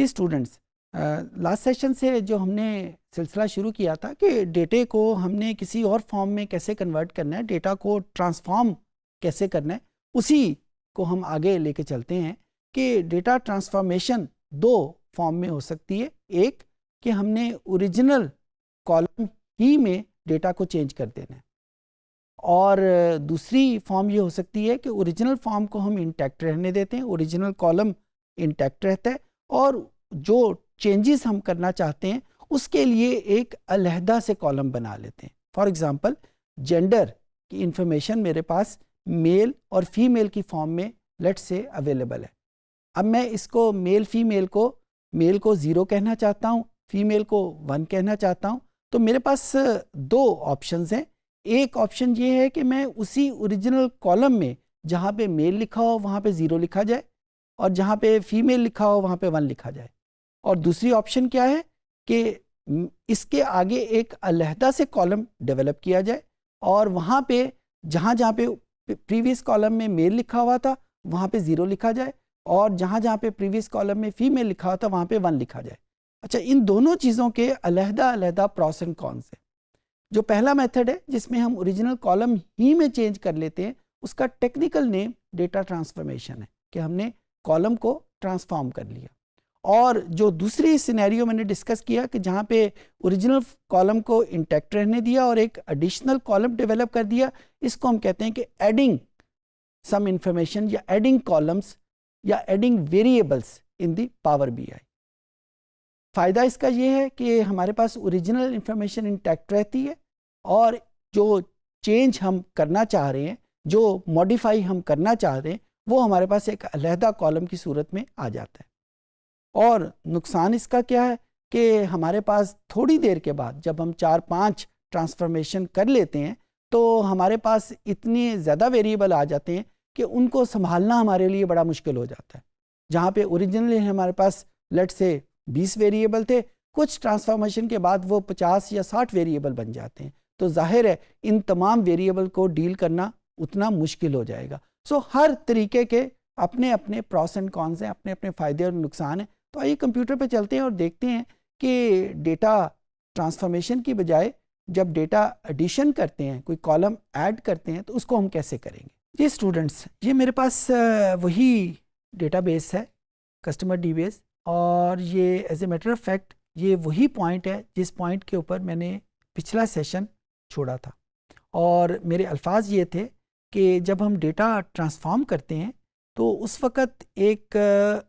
Students, last session से जो हमने सिलसिला शुरू किया था कि डेटे को हमने किसी और फॉर्म में कैसे कन्वर्ट करना है, डेटा को ट्रांसफॉर्म कैसे करना है, उसी को हम आगे लेके चलते हैं कि डेटा ट्रांसफॉर्मेशन दो फॉर्म में हो सकती है। एक कि हमने ओरिजिनल कॉलम ही में डेटा को चेंज कर देना है, और दूसरी फॉर्म ये हो सकती है कि ओरिजिनल फॉर्म को हम इंटैक्ट रहने देते हैं, ओरिजिनल कॉलम इंटैक्ट रहता है, और जो चेंजेस हम करना चाहते हैं उसके लिए एक अलहदा से कॉलम बना लेते हैं। फॉर एग्जांपल, जेंडर की इंफॉर्मेशन मेरे पास मेल और फीमेल की फॉर्म में लेट से अवेलेबल है। अब मैं इसको मेल को 0 कहना चाहता हूँ, फीमेल को 1 कहना चाहता हूँ। तो मेरे पास दो ऑप्शंस हैं। एक ऑप्शन ये है कि मैं उसी ओरिजिनल कॉलम में जहाँ पे मेल लिखा हो वहाँ पे 0 लिखा जाए, और जहाँ पे फीमेल लिखा हो वहाँ पे 1 लिखा जाए। और दूसरी ऑप्शन क्या है कि इसके आगे एक अलहदा से कॉलम डेवलप किया जाए, और वहाँ पे जहाँ जहाँ पे प्रीवियस कॉलम में मेल लिखा हुआ था वहाँ पे 0 लिखा जाए, और जहाँ जहाँ पे प्रीवियस कॉलम में फीमेल लिखा हुआ था वहाँ पे 1 लिखा जाए। अच्छा, इन दोनों चीज़ों के अलहदा अलहदा प्रॉस एंड कॉन्स है। जो पहला मेथड है जिसमें हम ओरिजिनल कॉलम ही में चेंज कर लेते हैं, उसका टेक्निकल नेम डेटा ट्रांसफॉर्मेशन है, कि हमने कॉलम को ट्रांसफॉर्म कर लिया। और जो दूसरी सिनेरियो मैंने डिस्कस किया कि जहाँ पे ओरिजिनल कॉलम को इंटैक्ट रहने दिया और एक एडिशनल कॉलम डेवलप कर दिया, इसको हम कहते हैं कि एडिंग सम इंफॉर्मेशन, या एडिंग कॉलम्स, या adding variables in the power BI. फ़ायदा इसका ये है कि हमारे पास ओरिजिनल इंफॉर्मेशन इंटैक्ट रहती है, और जो चेंज हम करना चाह रहे हैं, जो मॉडिफाई हम करना चाह रहे हैं, वो हमारे पास एक अलहदा कॉलम की सूरत में आ जाता है। और नुकसान इसका क्या है कि हमारे पास थोड़ी देर के बाद जब हम 4-5 ट्रांसफॉर्मेशन कर लेते हैं तो हमारे पास इतने ज़्यादा वेरिएबल आ जाते हैं कि उनको संभालना हमारे लिए बड़ा मुश्किल हो जाता है। जहाँ पे ओरिजिनली हमारे पास लेट से 20 वेरिएबल थे, कुछ ट्रांसफॉर्मेशन के बाद वो 50 या 60 वेरिएबल बन जाते हैं। तो जाहिर है इन तमाम वेरिएबल को डील करना उतना मुश्किल हो जाएगा। सो हर तरीके के अपने अपने प्रॉस एंड कॉन्स हैं, अपने अपने फ़ायदे और नुकसान हैं। तो आइए कंप्यूटर पे चलते हैं और देखते हैं कि डेटा ट्रांसफॉर्मेशन की बजाय जब डेटा एडिशन करते हैं, कोई कॉलम ऐड करते हैं, तो उसको हम कैसे करेंगे। जी स्टूडेंट्स, ये मेरे पास वही डेटाबेस है, कस्टमर डीबीएस, और ये as a matter of fact ये वही पॉइंट है जिस पॉइंट के ऊपर मैंने पिछला सेशन छोड़ा था। और मेरे अल्फाज ये थे कि जब हम डेटा ट्रांसफॉर्म करते हैं तो उस वक़्त एक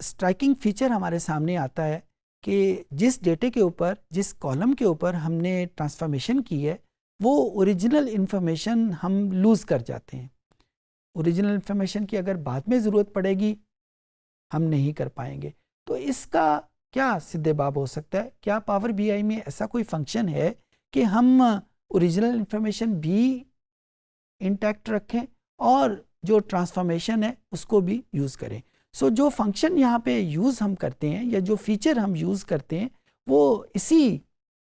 स्ट्राइकिंग फीचर हमारे सामने आता है कि जिस डेटे के ऊपर, जिस कॉलम के ऊपर हमने ट्रांसफॉर्मेशन की है, वो ओरिजिनल इन्फॉर्मेशन हम लूज़ कर जाते हैं। ओरिजिनल इन्फॉर्मेशन की अगर बाद में ज़रूरत पड़ेगी हम नहीं कर पाएंगे। तो इसका क्या सिद्देबाब हो सकता है? क्या पावर बीआई में ऐसा कोई फंक्शन है कि हम ओरिजिनल इन्फॉर्मेशन भी इंटैक्ट रखें और जो ट्रांसफॉर्मेशन है उसको भी यूज़ करें? सो जो फंक्शन यहाँ पे यूज़ हम करते हैं, या जो फीचर हम यूज़ करते हैं, वो इसी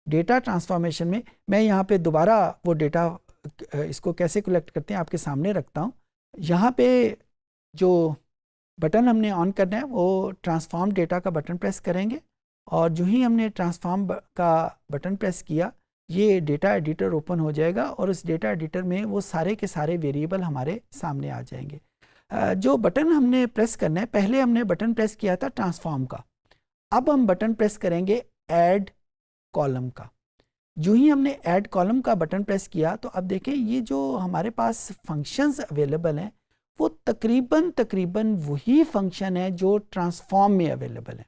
डेटा ट्रांसफॉर्मेशन में, मैं यहाँ पे दोबारा वो डेटा इसको कैसे कलेक्ट करते हैं आपके सामने रखता हूँ। यहाँ पे जो बटन हमने ऑन करना है वो ट्रांसफॉर्म डेटा का बटन प्रेस करेंगे, और जो ही हमने ट्रांसफॉर्म का बटन प्रेस किया, ये डेटा एडिटर ओपन हो जाएगा, और उस डेटा एडिटर में वो सारे के सारे वेरिएबल हमारे सामने आ जाएंगे। जो बटन हमने प्रेस करना है, पहले हमने बटन प्रेस किया था ट्रांसफॉर्म का, अब हम बटन प्रेस करेंगे ऐड कॉलम का। जो ही हमने ऐड कॉलम का बटन प्रेस किया तो अब देखें ये जो हमारे पास फंक्शंस अवेलेबल हैं वो तकरीबन वही फंक्शन है जो ट्रांसफॉर्म में अवेलेबल है।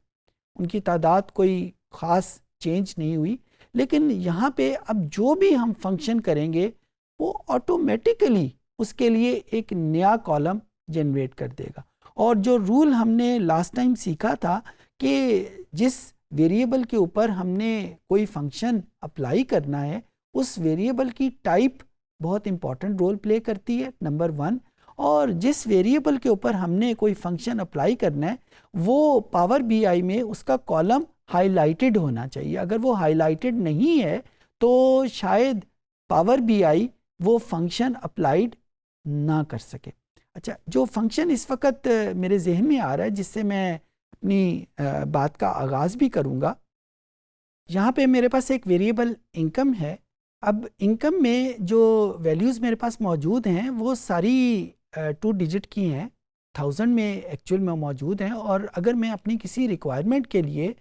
उनकी तादाद कोई ख़ास चेंज नहीं हुई, लेकिन यहाँ पे अब जो भी हम फंक्शन करेंगे वो ऑटोमेटिकली उसके लिए एक नया कॉलम जनरेट कर देगा। और जो रूल हमने लास्ट टाइम सीखा था कि जिस वेरिएबल के ऊपर हमने कोई फंक्शन अप्लाई करना है, उस वेरिएबल की टाइप बहुत इंपॉर्टेंट रोल प्ले करती है, नंबर 1। और जिस वेरिएबल के ऊपर हमने कोई फंक्शन अप्लाई करना है वो पावर बीआई में उसका कॉलम हाईलाइटेड होना चाहिए। अगर वो हाईलाइटेड नहीं है तो शायद पावर बीआई वो फंक्शन अप्लाइड ना कर सके। अच्छा, जो फंक्शन इस वक्त मेरे जहन में आ रहा है जिससे मैं अपनी बात का आगाज़ भी करूँगा, यहाँ पे मेरे पास एक वेरिएबल इनकम है। अब इनकम में जो वैल्यूज़ मेरे पास मौजूद हैं वो सारी 2 डिजिट की हैं, 1000 में एक्चुअल में मौजूद हैं। और अगर मैं अपनी किसी रिक्वायरमेंट के लिए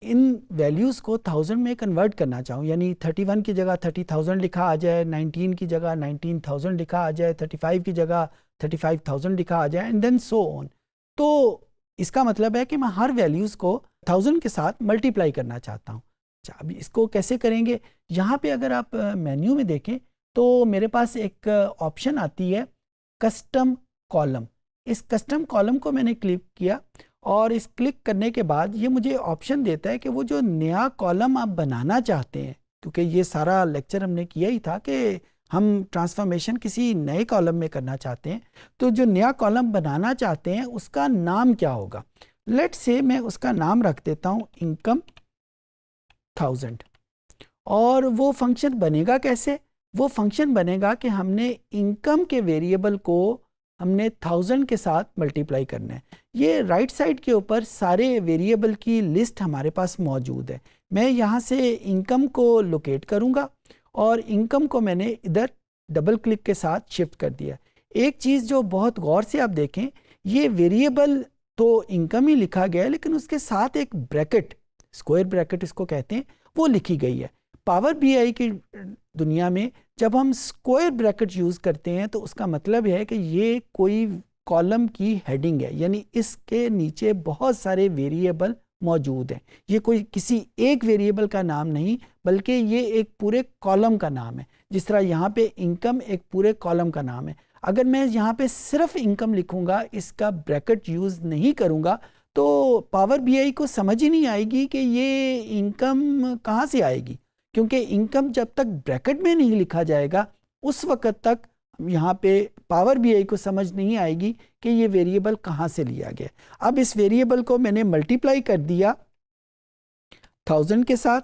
इन वैल्यूज़ को 1000 में कन्वर्ट करना चाहूँ, यानी 31 की जगह 30,000 लिखा आ जाए, 19 की जगह 19,000 लिखा आ जाए, 35 की जगह 35,000 लिखा आ जाए, एंड देन सो ऑन, तो इसका मतलब है कि मैं हर वैल्यूज़ को 1000 के साथ मल्टीप्लाई करना चाहता हूँ। अच्छा, अब इसको कैसे करेंगे? यहाँ पे अगर आप मेन्यू में देखें तो मेरे पास एक ऑप्शन आती है कस्टम कॉलम। इस कस्टम कॉलम को मैंने क्लिक किया और इस क्लिक करने के बाद ये मुझे ऑप्शन देता है कि वो जो नया कॉलम आप बनाना चाहते हैं, क्योंकि ये सारा लेक्चर हमने किया ही था कि हम ट्रांसफॉर्मेशन किसी नए कॉलम में करना चाहते हैं, तो जो नया कॉलम बनाना चाहते हैं उसका नाम क्या होगा। लेट्स से मैं उसका नाम रख देता हूँ इनकम 1000। और वो फंक्शन बनेगा कैसे? वो फंक्शन बनेगा कि हमने इनकम के वेरिएबल को हमने 1000 के साथ मल्टीप्लाई करना है। ये राइट साइड के ऊपर सारे वेरिएबल की लिस्ट हमारे पास मौजूद है। मैं यहाँ से इनकम को लोकेट करूँगा और इनकम को मैंने इधर डबल क्लिक के साथ शिफ्ट कर दिया। एक चीज़ जो बहुत गौर से आप देखें, ये वेरिएबल तो इनकम ही लिखा गया है लेकिन उसके साथ एक ब्रैकेट, स्क्वायर ब्रैकेट इसको कहते हैं, वो लिखी गई है। पावर बीआई की दुनिया में जब हम स्क्वायर ब्रैकेट यूज़ करते हैं तो उसका मतलब है कि ये कोई कॉलम की हेडिंग है, यानी इसके नीचे बहुत सारे वेरिएबल मौजूद हैं। ये कोई किसी एक वेरिएबल का नाम नहीं बल्कि ये एक पूरे कॉलम का नाम है। जिस तरह यहाँ पे इनकम एक पूरे कॉलम का नाम है। अगर मैं यहाँ पे सिर्फ इनकम लिखूँगा, इसका ब्रैकेट यूज़ नहीं करूँगा, तो पावर बीआई को समझ ही नहीं आएगी कि ये इनकम कहाँ से आएगी, क्योंकि इनकम जब तक ब्रैकेट में नहीं लिखा जाएगा उस वक़्त तक यहाँ पे पावर बीआई को समझ नहीं आएगी कि ये वेरिएबल कहाँ से लिया गया। अब इस वेरिएबल को मैंने मल्टीप्लाई कर दिया 1000 के साथ,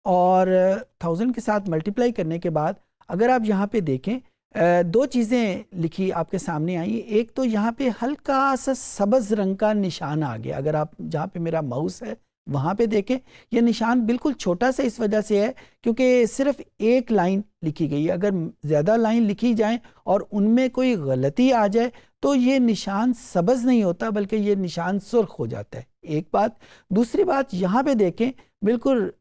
और 1000 के साथ मल्टीप्लाई करने के बाद अगर आप यहाँ पे देखें, दो चीज़ें लिखी आपके सामने आई। एक तो यहाँ पे हल्का सा सब्ज़ रंग का निशान आ गया। अगर आप जहाँ पे मेरा माउस है वहाँ पे देखें, ये निशान बिल्कुल छोटा सा इस वजह से है क्योंकि सिर्फ एक लाइन लिखी गई है। अगर ज़्यादा लाइन लिखी जाए और उनमें कोई गलती आ जाए तो ये निशान सब्ज़ नहीं होता बल्कि ये निशान सुर्ख हो जाता है। एक बात। दूसरी बात, यहाँ पे देखें बिल्कुल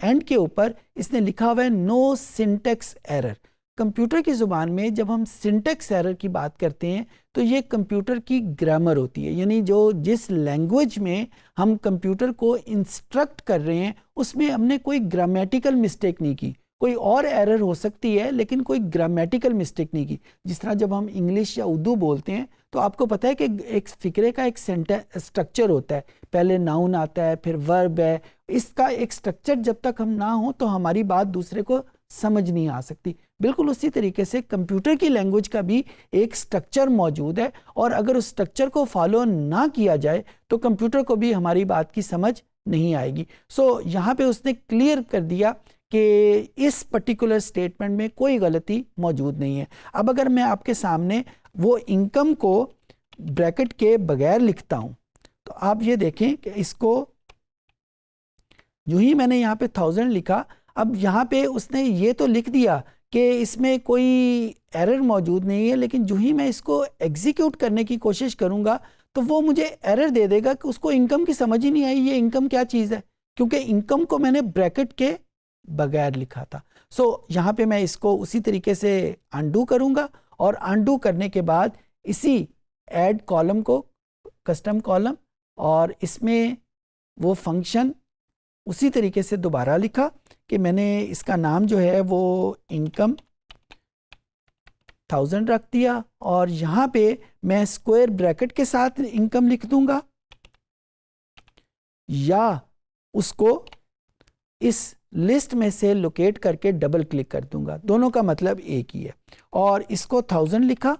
एंड के ऊपर इसने लिखा हुआ है नो सिंटैक्स एरर। कंप्यूटर की ज़ुबान में जब हम सिंटैक्स एरर की बात करते हैं तो ये कंप्यूटर की ग्रामर होती है, यानी जो जिस लैंग्वेज में हम कंप्यूटर को इंस्ट्रक्ट कर रहे हैं उसमें हमने कोई ग्रामेटिकल मिस्टेक नहीं की। कोई और एरर हो सकती है लेकिन कोई ग्रामेटिकल मिस्टेक नहीं की। जिस तरह जब हम इंग्लिश या उर्दू बोलते हैं तो आपको पता है कि एक फ़िक्रे का एक स्ट्रक्चर होता है, पहले नाउन आता है फिर वर्ब है। इसका एक स्ट्रक्चर जब तक हम ना हो तो हमारी बात दूसरे को समझ नहीं आ सकती। बिल्कुल उसी तरीके से कंप्यूटर की लैंग्वेज का भी एक स्ट्रक्चर मौजूद है, और अगर उस स्ट्रक्चर को फॉलो ना किया जाए तो कंप्यूटर को भी हमारी बात की समझ नहीं आएगी। सो यहाँ पे उसने क्लियर कर दिया कि इस पर्टिकुलर स्टेटमेंट में कोई गलती मौजूद नहीं है। अब अगर मैं आपके सामने वो इनकम को ब्रैकेट के बगैर लिखता हूँ तो आप ये देखें कि इसको यूं ही मैंने यहाँ पे 1000 लिखा। अब यहाँ पे उसने ये तो लिख दिया कि इसमें कोई एरर मौजूद नहीं है, लेकिन जो ही मैं इसको एग्जीक्यूट करने की कोशिश करूँगा तो वो मुझे एरर दे देगा कि उसको इनकम की समझ ही नहीं आई, ये इनकम क्या चीज़ है, क्योंकि इनकम को मैंने ब्रैकेट के बगैर लिखा था। सो यहाँ पे मैं इसको उसी तरीके से अनडू करूँगा, और अनडू करने के बाद इसी ऐड कॉलम को कस्टम कॉलम, और इसमें वो फंक्शन उसी तरीके से दोबारा लिखा कि मैंने इसका नाम जो है वो इनकम 1000 रख दिया, और यहाँ पे मैं स्क्वायर ब्रैकेट के साथ इनकम लिख दूंगा या उसको इस लिस्ट में से लोकेट करके डबल क्लिक कर दूंगा, दोनों का मतलब एक ही है। और इसको 1000 लिखा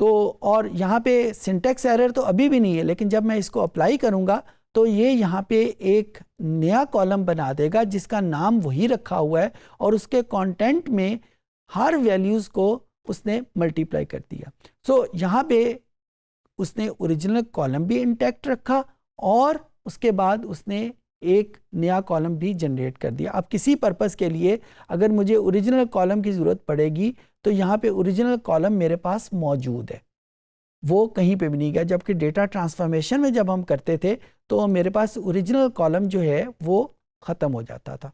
तो, और यहाँ पे सिंटैक्स एरर तो अभी भी नहीं है, लेकिन जब मैं इसको अप्लाई करूँगा तो ये यहाँ पे एक नया कॉलम बना देगा जिसका नाम वही रखा हुआ है, और उसके कंटेंट में हर वैल्यूज़ को उसने मल्टीप्लाई कर दिया। सो यहाँ पे उसने ओरिजिनल कॉलम भी इंटैक्ट रखा और उसके बाद उसने एक नया कॉलम भी जनरेट कर दिया। अब किसी पर्पस के लिए अगर मुझे ओरिजिनल कॉलम की ज़रूरत पड़ेगी तो यहाँ पे ओरिजिनल कॉलम मेरे पास मौजूद है, वो कहीं पे भी नहीं गया। जबकि डेटा ट्रांसफॉर्मेशन में जब हम करते थे तो मेरे पास ओरिजिनल कॉलम जो है वो ख़त्म हो जाता था।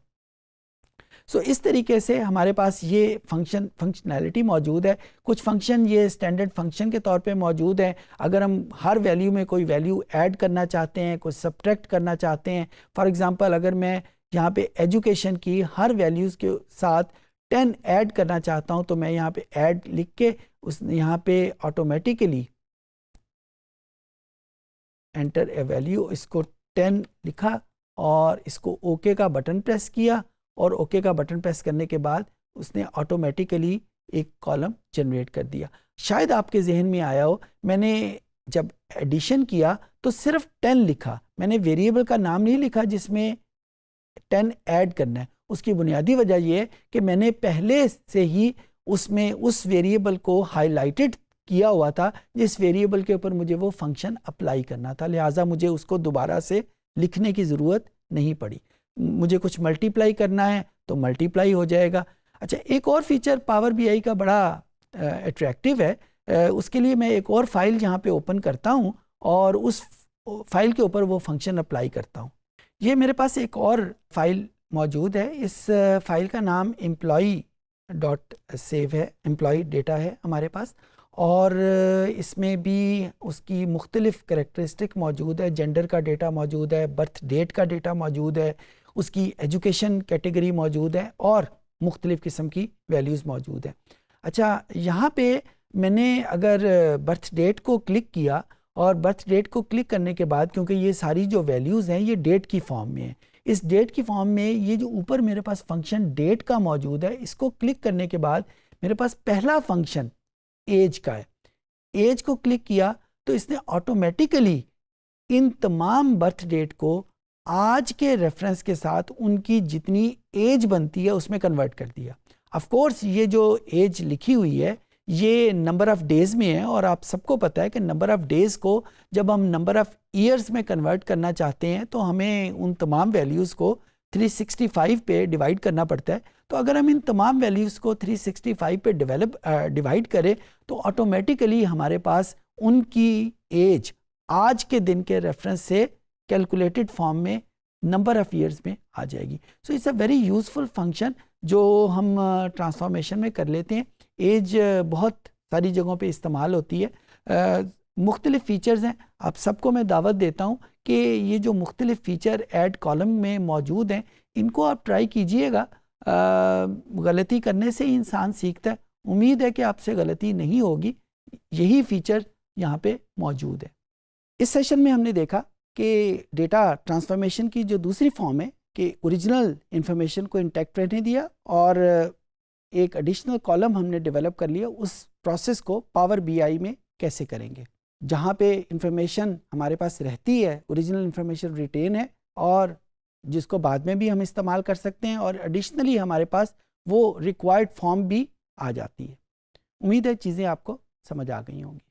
सो इस तरीके से हमारे पास ये फंक्शनैलिटी मौजूद है। कुछ फंक्शन ये स्टैंडर्ड फंक्शन के तौर पे मौजूद है। अगर हम हर वैल्यू में कोई वैल्यू ऐड करना चाहते हैं, कुछ सब्ट्रैक्ट करना चाहते हैं, फॉर एग्जांपल अगर मैं यहाँ पे एजुकेशन की हर वैल्यूज़ के साथ 10 ऐड करना चाहता हूँ तो मैं यहाँ पे ऐड लिख के उस यहाँ पे ऑटोमेटिकली एंटर ए वैल्यू, इसको 10 लिखा और इसको ओके का बटन प्रेस किया, और ओके का बटन प्रेस करने के बाद उसने ऑटोमेटिकली एक कॉलम जनरेट कर दिया। शायद आपके जहन में आया हो, मैंने जब एडिशन किया तो सिर्फ 10 लिखा, मैंने वेरिएबल का नाम नहीं लिखा जिसमें 10 ऐड करना है। उसकी बुनियादी वजह यह है कि मैंने पहले से ही उसमें उस वेरिएबल को हाईलाइटेड किया हुआ था जिस वेरिएबल के ऊपर मुझे वो फंक्शन अप्लाई करना था, लिहाजा मुझे उसको दोबारा से लिखने की ज़रूरत नहीं पड़ी। मुझे कुछ मल्टीप्लाई करना है तो मल्टीप्लाई हो जाएगा। अच्छा, एक और फीचर पावर बीआई का बड़ा अट्रैक्टिव है। उसके लिए मैं एक और फाइल यहाँ पे ओपन करता हूँ और उस फाइल के ऊपर वो फंक्शन अप्लाई करता हूँ। ये मेरे पास एक और फाइल मौजूद है, इस फाइल का नाम employee.save है, एम्प्लॉई डेटा है हमारे पास, और इसमें भी उसकी मुख्तलिफ करैक्टरिस्टिक मौजूद है। जेंडर का डेटा मौजूद है, बर्थ डेट का डेटा मौजूद है, उसकी एजुकेशन कैटेगरी मौजूद है और मुख्तलिफ किस्म की वैल्यूज़ मौजूद है। अच्छा, यहाँ पे मैंने अगर बर्थ डेट को क्लिक किया और बर्थ डेट को क्लिक करने के बाद, क्योंकि ये सारी जो वैल्यूज़ हैं ये डेट की फॉर्म में है, इस डेट की फॉर्म में ये जो ऊपर मेरे पास फंक्शन डेट का मौजूद है, इसको क्लिक करने के बाद मेरे पास पहला फंक्शन एज का है। एज को क्लिक किया तो इसने ऑटोमेटिकली इन तमाम बर्थ डेट को आज के रेफरेंस के साथ उनकी जितनी एज बनती है उसमें कन्वर्ट कर दिया। ऑफ कोर्स ये जो एज लिखी हुई है ये नंबर ऑफ़ डेज़ में है, और आप सबको पता है कि नंबर ऑफ़ डेज़ को जब हम नंबर ऑफ़ ईयर्स में कन्वर्ट करना चाहते हैं तो हमें उन तमाम वैल्यूज़ को 365 पे डिवाइड करना पड़ता है। तो अगर हम इन तमाम वैल्यूज़ को 365 पे डिवाइड करें तो ऑटोमेटिकली हमारे पास उनकी एज आज के दिन के रेफरेंस से कैलकुलेटेड फॉर्म में नंबर ऑफ़ ईयर्स में आ जाएगी। So it's a very useful function जो हम ट्रांसफॉर्मेशन में कर लेते हैं। एज बहुत सारी जगहों पे इस्तेमाल होती है। मुख्तलिफ फ़ीचर्स हैं, आप सबको मैं दावत देता हूँ कि ये जो मुख्तलिफ फ़ीचर ऐड कॉलम में मौजूद हैं इनको आप ट्राई कीजिएगा। गलती करने से ही इंसान सीखता है। उम्मीद है कि आपसे गलती नहीं होगी। यही फ़ीचर यहाँ पे मौजूद है। इस सेशन में हमने देखा कि डेटा ट्रांसफॉर्मेशन की जो दूसरी फॉर्म है कि ओरिजिनल इंफॉर्मेशन को इंटैक्ट रहने दिया और एक एडिशनल कॉलम हमने डेवलप कर लिया। उस प्रोसेस को पावर बीआई में कैसे करेंगे, जहाँ पे इंफॉर्मेशन हमारे पास रहती है, ओरिजिनल इंफॉर्मेशन रिटेन है और जिसको बाद में भी हम इस्तेमाल कर सकते हैं, और एडिशनली हमारे पास वो रिक्वायर्ड फॉर्म भी आ जाती है। उम्मीद है चीज़ें आपको समझ आ गई होंगी।